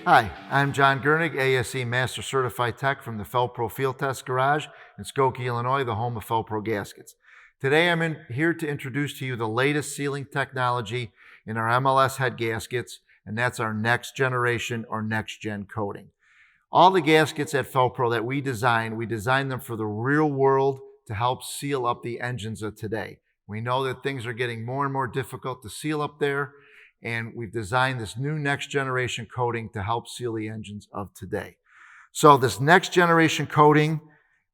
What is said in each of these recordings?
Hi, I'm John Gurnig, ASE Master Certified Tech from the Fel-Pro Field Test Garage in Skokie, Illinois, the home of Fel-Pro Gaskets. Today I'm here to introduce to you the latest sealing technology in our MLS Head Gaskets, and that's our next generation or NextGen Coating. All the gaskets at Fel-Pro that we design them for the real world to help seal up the engines of today. We know that things are getting more and more difficult to seal up there, and we've designed this new next generation coating to help seal the engines of today. So this next generation coating,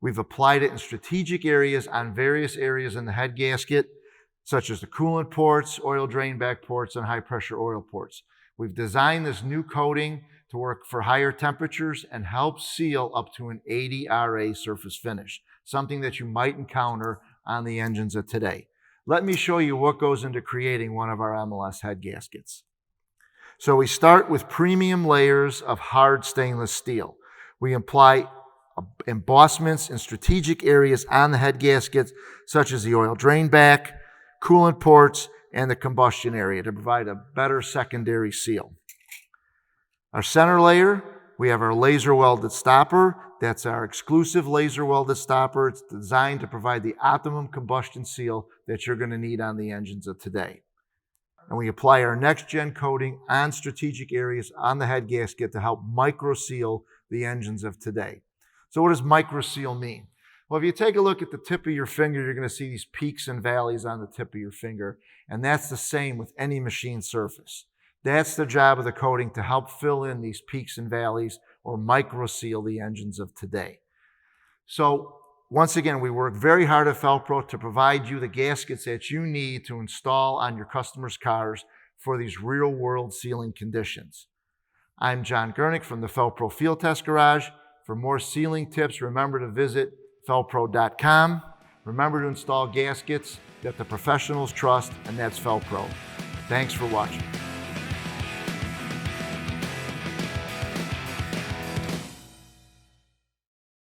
we've applied it in strategic areas on various areas in the head gasket, such as the coolant ports, oil drain back ports, and high pressure oil ports. We've designed this new coating to work for higher temperatures and help seal up to an 80 RA surface finish, something that you might encounter on the engines of today. Let me show you what goes into creating one of our MLS head gaskets. So we start with premium layers of hard stainless steel. We apply embossments in strategic areas on the head gaskets, such as the oil drain back, coolant ports, and the combustion area to provide a better secondary seal. Our center layer, we have our laser welded stopper. That's our exclusive laser welded stopper. It's designed to provide the optimum combustion seal that you're going to need on the engines of today. And we apply our next gen coating on strategic areas on the head gasket to help microseal the engines of today. So what does microseal mean? Well, if you take a look at the tip of your finger, you're going to see these peaks and valleys on the tip of your finger. And that's the same with any machine surface. That's the job of the coating, to help fill in these peaks and valleys or microseal the engines of today. So once again, we work very hard at Fel-Pro to provide you the gaskets that you need to install on your customers' cars for these real world sealing conditions. I'm John Gurnig from the Fel-Pro Field Test Garage. For more sealing tips, remember to visit felpro.com. Remember to install gaskets that the professionals trust, and that's Fel-Pro. Thanks for watching.